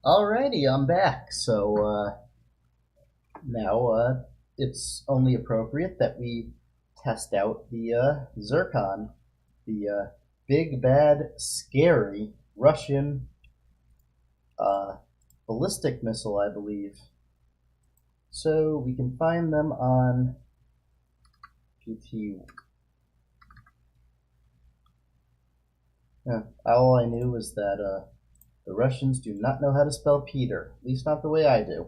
Alrighty, I'm back. Now it's only appropriate that we test out the Zircon, the big, bad, scary Russian uh, ballistic missile, I believe. So we can find them on PT. All I knew was that the Russians do not know how to spell Peter, at least not the way I do.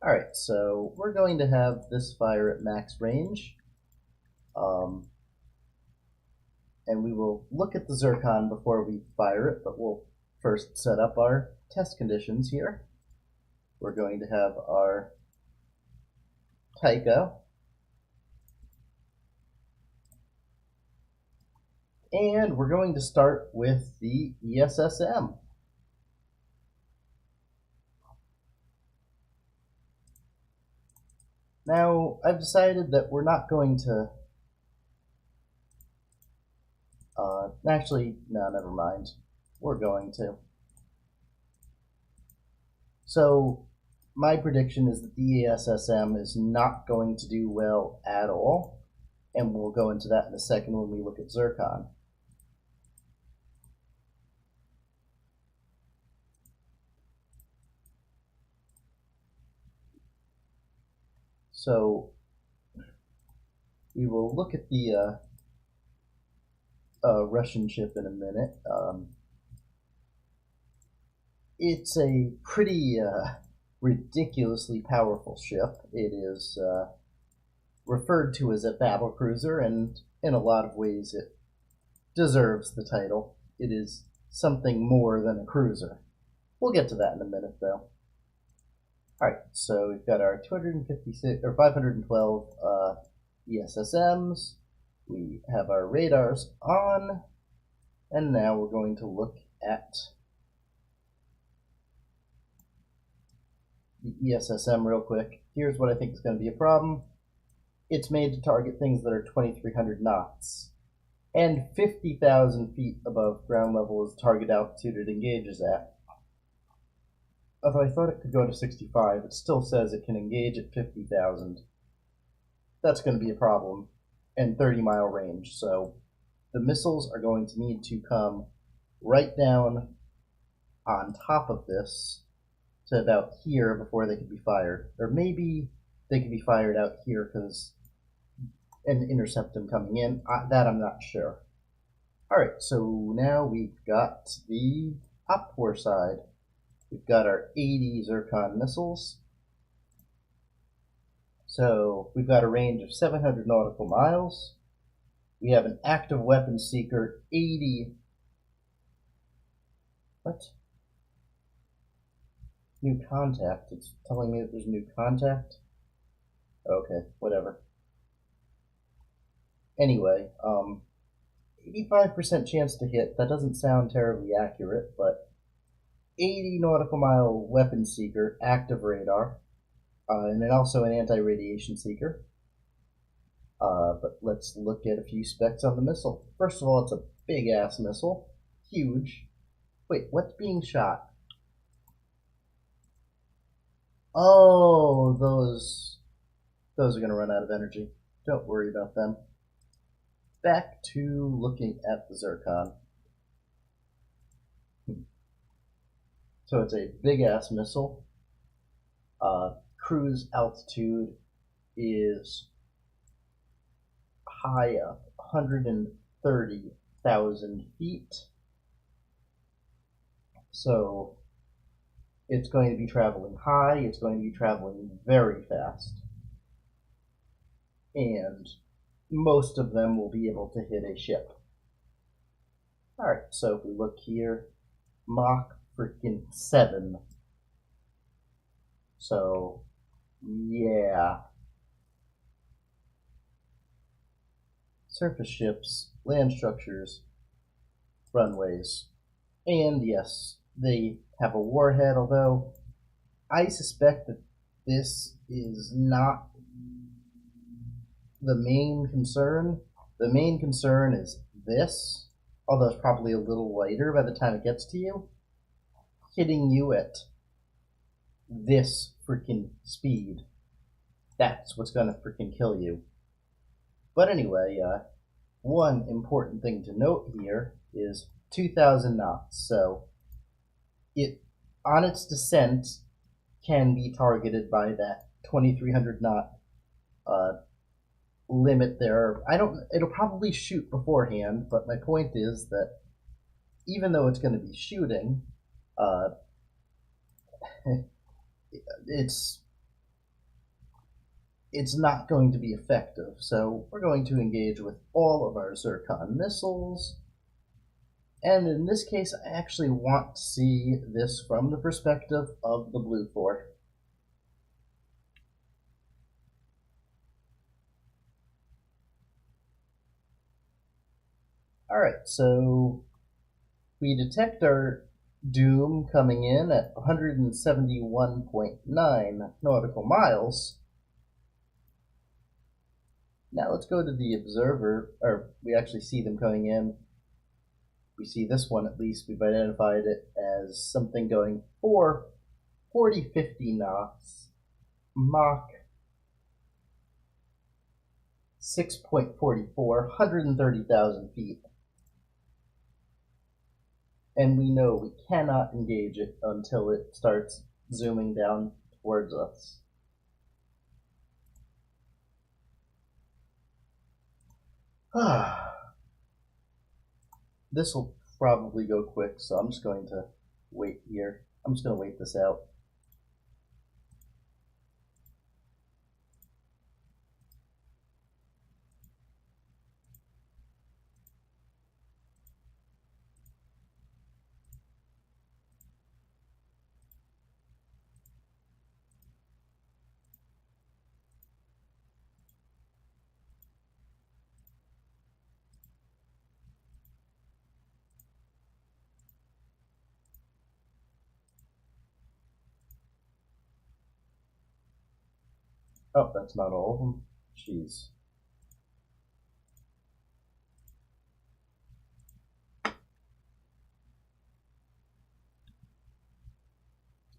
Alright, so we're going to have this fire at max range. And we will look at the Zircon before we fire it, but we'll first set up our test conditions here. We're going to have our Tycho. And we're going to start with the ESSM. Now, I've decided that we're not going to... actually, no, never mind. We're going to. So, my prediction is that the ESSM is not going to do well at all, and we'll go into that in a second when we look at Zircon. So, we will look at the Russian ship in a minute. It's a pretty ridiculously powerful ship. It is referred to as a battle cruiser, and in a lot of ways it deserves the title. It is something more than a cruiser. We'll get to that in a minute, though. Alright, so we've got our 256 or 512 ESSMs. We have our radars on, and now we're going to look at the ESSM real quick. Here's what I think is going to be a problem. It's made to target things that are 2,300 knots, and 50,000 feet above ground level is the target altitude it engages at. Although I thought it could go to 65, it still says it can engage at 50,000. That's going to be a problem. And 30-mile range, so the missiles are going to need to come right down on top of this to about here before they can be fired. Or maybe they can be fired out here and intercept them coming in. That I'm not sure. Alright, so now we've got the OPFOR side. We've got our 80 Zircon missiles. So we've got a range of 700 nautical miles. We have an active weapons seeker, 80. What? New contact. It's telling me that there's new contact. Okay, whatever. Anyway, 85% chance to hit. That doesn't sound terribly accurate, but 80 nautical mile weapons seeker, active radar. And then also an anti-radiation seeker. But let's look at a few specs on the missile. First of all, it's a big-ass missile. Huge. Wait, what's being shot? Oh, those are going to run out of energy. Don't worry about them. Back to looking at the Zircon. So it's a big-ass missile. Cruise altitude is high up, 130,000 feet. So it's going to be traveling high, it's going to be traveling very fast. And most of them will be able to hit a ship. Alright, so if we look here, Mach freaking 7. So, yeah. Surface ships, land structures, runways. And yes, they have a warhead, although I suspect that this is not the main concern. The main concern is this, although it's probably a little lighter by the time it gets to you. hitting you at this freaking speed. That's what's gonna freaking kill you. But anyway, one important thing to note here is 2,000 knots. So it, on its descent, can be targeted by that 2,300 knot uh, limit there. I don't. It'll probably shoot beforehand, but my point is that even though it's going to be shooting, uh, it's not going to be effective. So we're going to engage with all of our Zircon missiles. And in this case, I actually want to see this from the perspective of the blue fort. Alright, so we detect our doom coming in at 171.9 nautical miles. Now let's go to the observer, or we actually see them coming in. We see this one at least. We've identified it as something going for 40-50 knots, Mach 6.44, 130,000 feet. And we know we cannot engage it until it starts zooming down towards us. This will probably go quick, so I'm just going to wait here. I'm just going to wait this out. Oh, that's not all of them. Jeez.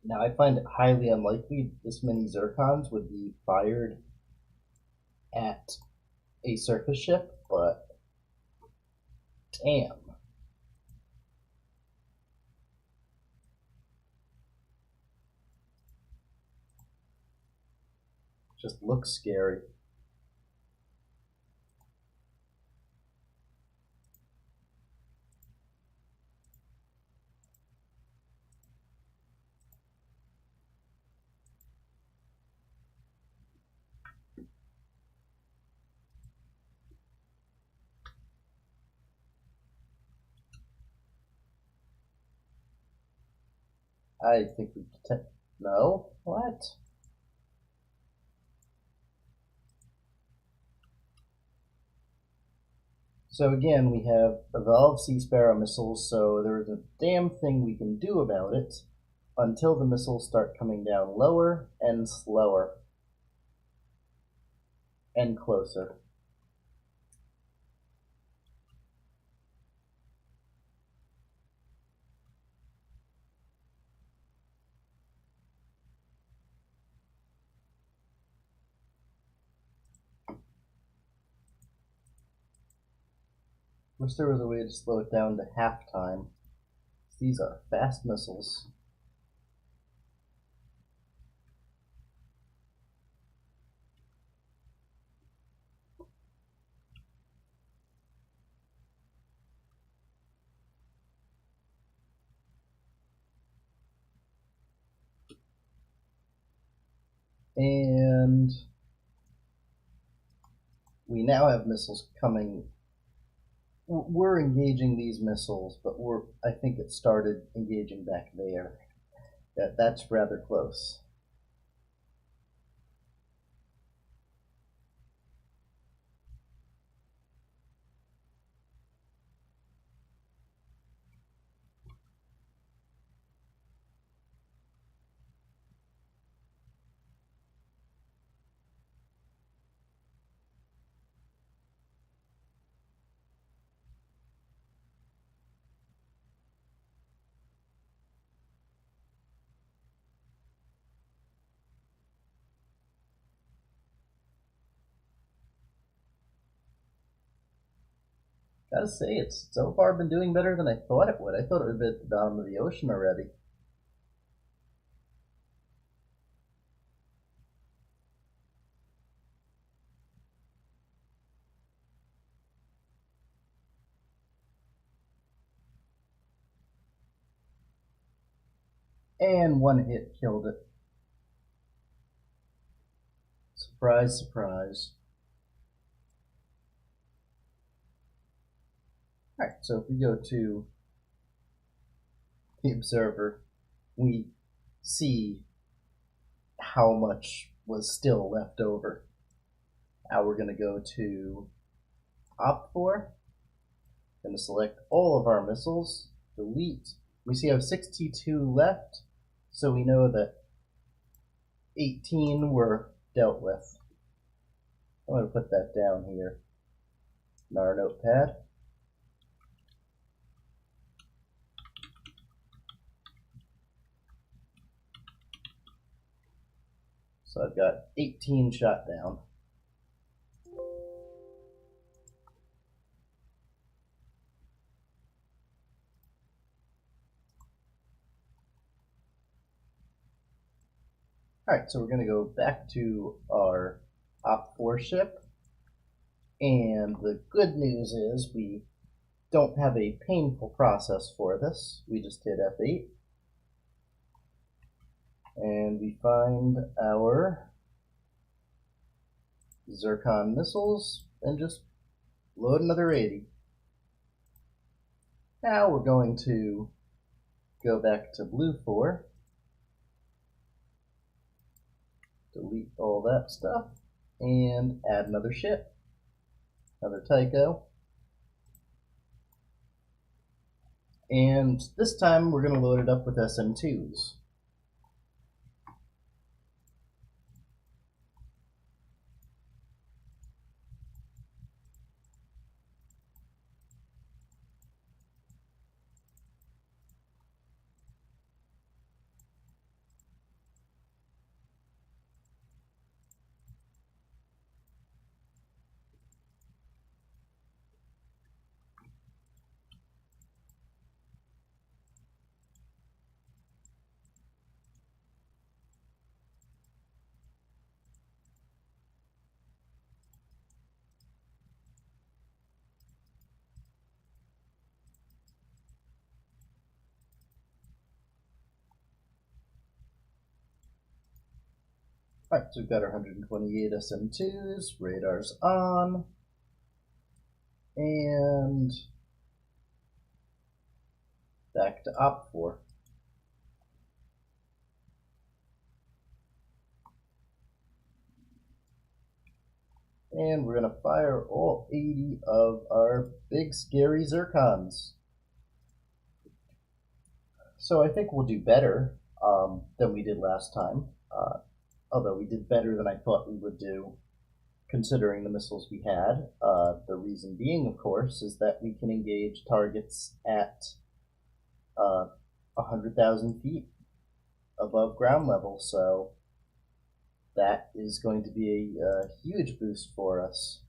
Now, I find it highly unlikely this many Zircons would be fired at a surface ship, but damn. Just looks scary. I think we detect. No? What? So again, we have evolved Sea Sparrow missiles, so there is a damn thing we can do about it until the missiles start coming down lower and slower and closer. Wish there was a way to slow it down to half time. These are fast missiles. And we now have missiles coming. We're engaging these missiles, but I think it started engaging back there. That's rather close. Gotta say, it's so far been doing better than I thought it would. I thought it would be at the bottom of the ocean already. And one hit killed it. Surprise, surprise. Alright, so if we go to the observer, we see how much was still left over. Now we're going to go to Op4. Going to select all of our missiles, delete. We see I have 62 left, so we know that 18 were dealt with. I'm going to put that down here in our notepad. So I've got 18 shot down. Alright, so we're going to go back to our Op4 ship. And the good news is we don't have a painful process for this. We just hit F8. And we find our Zircon missiles and just load another 80. Now we're going to go back to Blue 4. Delete all that stuff and add another ship. Another Tycho. And this time we're going to load it up with SM2s. Alright, so we've got our 128 SM2s, radars on, and back to Op4. And we're going to fire all 80 of our big scary Zircons. So I think we'll do better than we did last time. Although we did better than I thought we would do, considering the missiles we had. The reason being, of course, is that we can engage targets at 100,000 feet above ground level, so that is going to be a huge boost for us.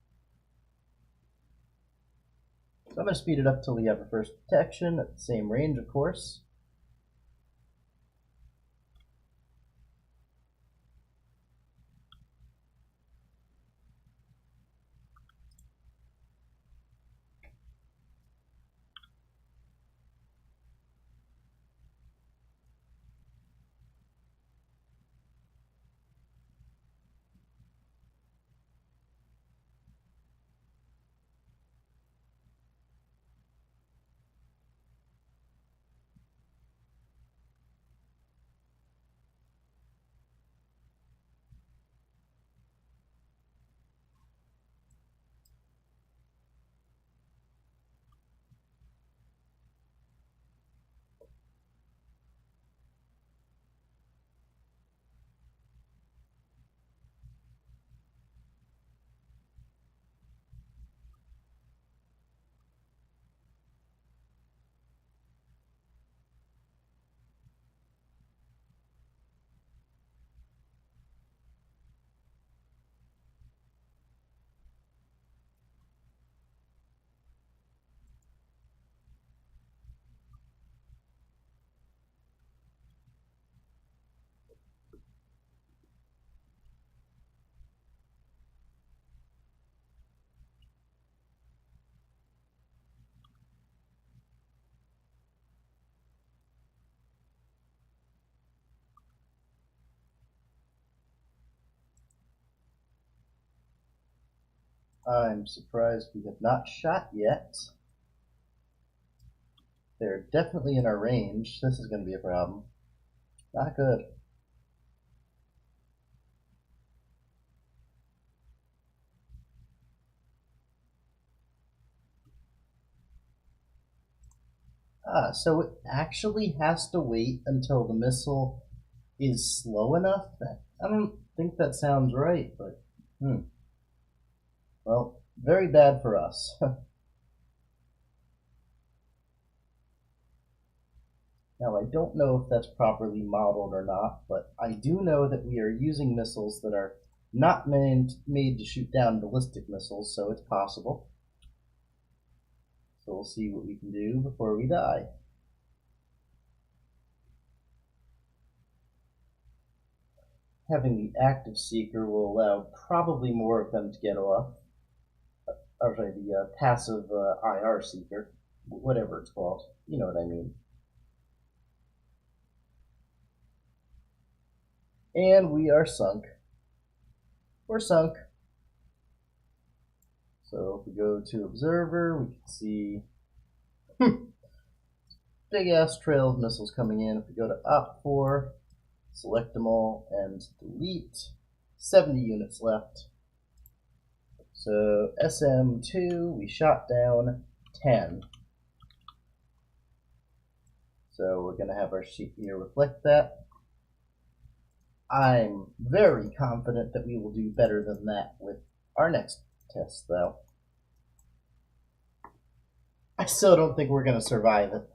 So I'm going to speed it up till we have our first detection at the same range, of course. I'm surprised we have not shot yet. They're definitely in our range. This is going to be a problem. Not good. So it actually has to wait until the missile is slow enough? I don't think that sounds right, but well, very bad for us. Now, I don't know if that's properly modeled or not, but I do know that we are using missiles that are not made to shoot down ballistic missiles, so it's possible. So we'll see what we can do before we die. Having the active seeker will allow probably more of them to get off. Or sorry, the passive IR seeker, whatever it's called. You know what I mean. And we are sunk. We're sunk. So if we go to observer, we can see big ass trail of missiles coming in. If we go to op4, select them all and delete, 70 units left. So SM2, we shot down 10. So we're going to have our sheet here reflect that. I'm very confident that we will do better than that with our next test, though. I still don't think we're going to survive it.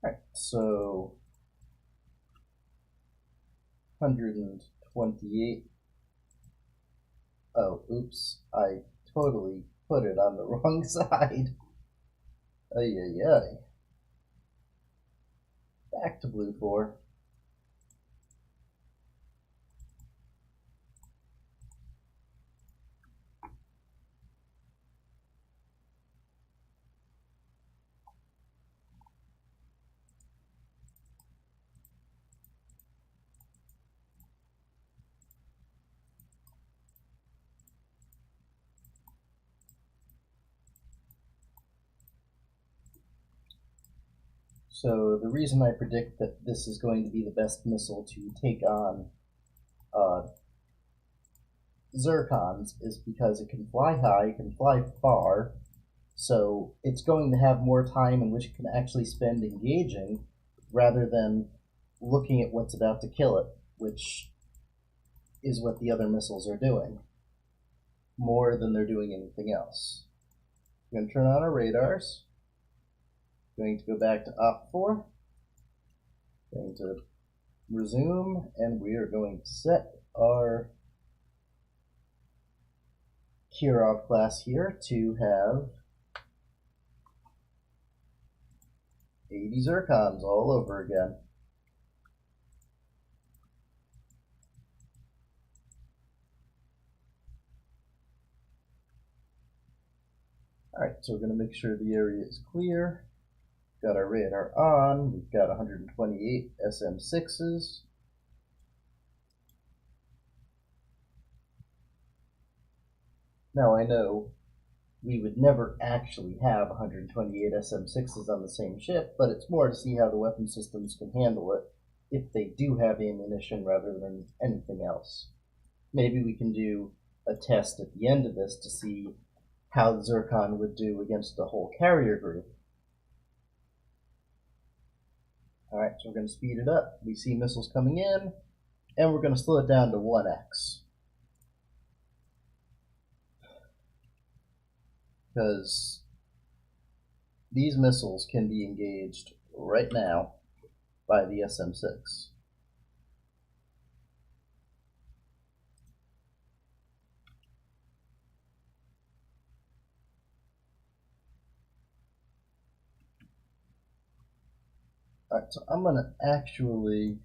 Alright, so 128. Oh, oops. I totally put it on the wrong side. Ay, ay, ay. Back to blue 4. So the reason I predict that this is going to be the best missile to take on Zircons is because it can fly high, it can fly far, so it's going to have more time in which it can actually spend engaging rather than looking at what's about to kill it, which is what the other missiles are doing, more than they're doing anything else. We're going to turn on our radars. Going to go back to op4. Going to resume, and we are going to set our Kirov class here to have 80 Zircons all over again. Alright, so we're going to make sure the area is clear. Got our radar on. We've got 128 SM6s. Now I know we would never actually have 128 SM6s on the same ship, but it's more to see how the weapon systems can handle it if they do have ammunition rather than anything else. Maybe we can do a test at the end of this to see how the Zircon would do against the whole carrier group. Alright, so we're going to speed it up. We see missiles coming in, and we're going to slow it down to 1x. because these missiles can be engaged right now by the SM-6. Alright, so I'm going to actually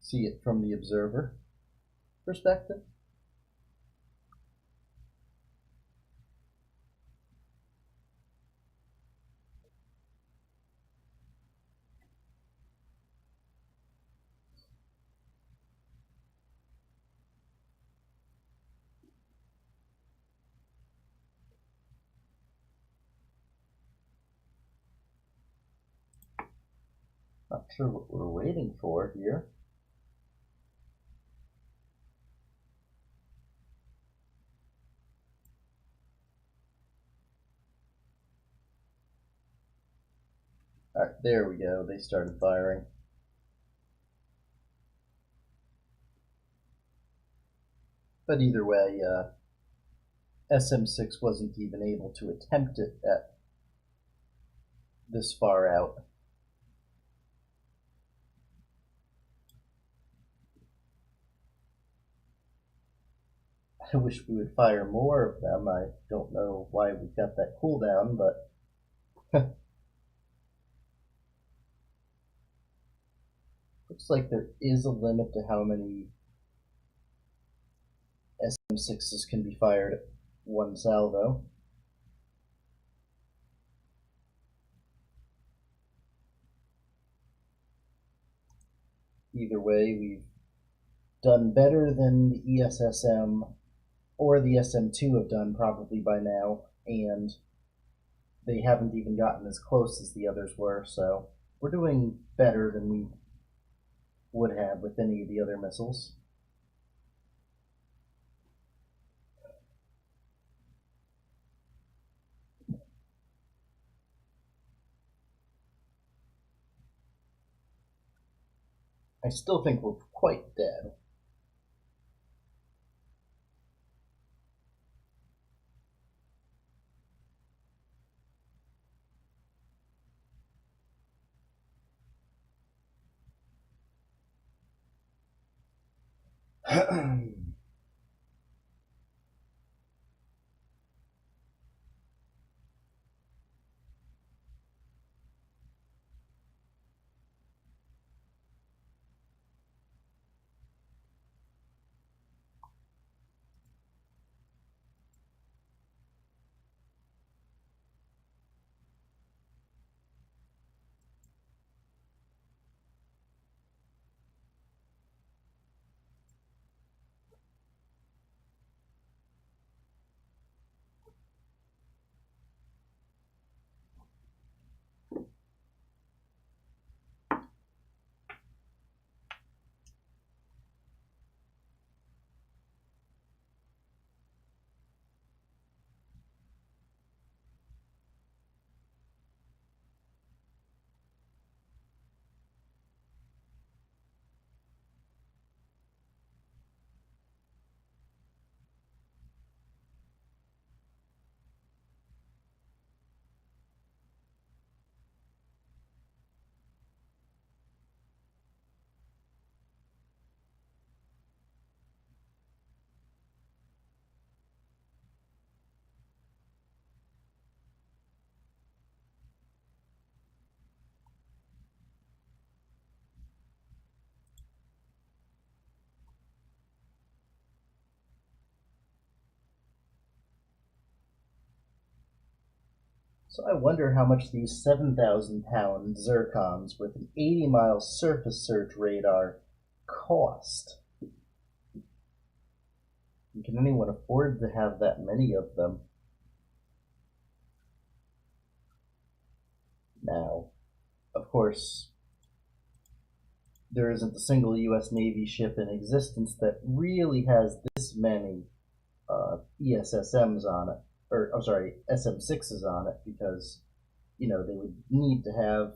see it from the observer perspective. Not sure what we're waiting for here. Alright, there we go. They started firing. But either way, SM-6 wasn't even able to attempt it at this far out. I wish we would fire more of them. I don't know why we got that cooldown, but looks like there is a limit to how many SM-6s can be fired at one salvo. Either way, we've done better than the ESSM or the SM-2 have done probably by now, and they haven't even gotten as close as the others were, so we're doing better than we would have with any of the other missiles. I still think we're quite dead. So I wonder how much these 7,000-pound Zircons with an 80-mile surface search radar cost. And can anyone afford to have that many of them? Now, of course, there isn't a single U.S. Navy ship in existence that really has this many ESSMs on it, or I'm sorry, SM-6s on it, because they would need to have,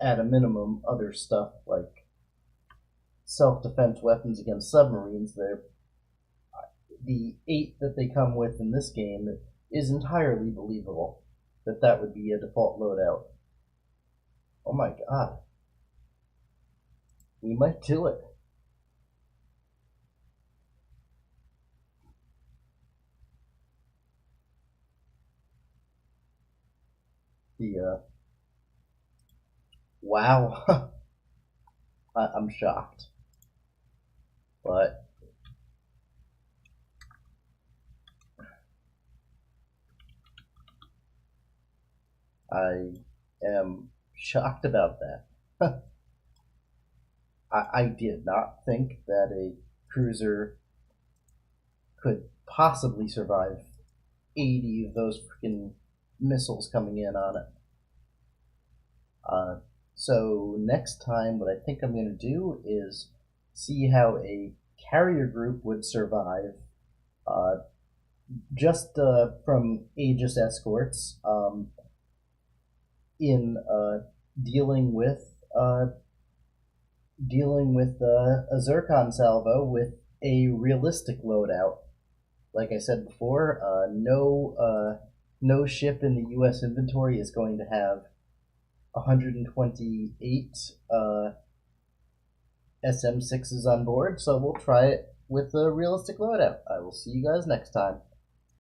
at a minimum, other stuff like self-defense weapons against submarines. The 8 that they come with in this game, is entirely believable that that would be a default loadout. Oh my god. We might do it. The, wow. I'm shocked. But I am shocked about that. I did not think that a cruiser could possibly survive 80 of those freaking missiles coming in on it. So next time, what I think I'm going to do is see how a carrier group would survive uh, just from Aegis escorts in uh, dealing with a Zircon salvo with a realistic loadout. Like I said before, no ship in the U.S. inventory is going to have 128 SM6s on board, so we'll try it with a realistic loadout. I will see you guys next time.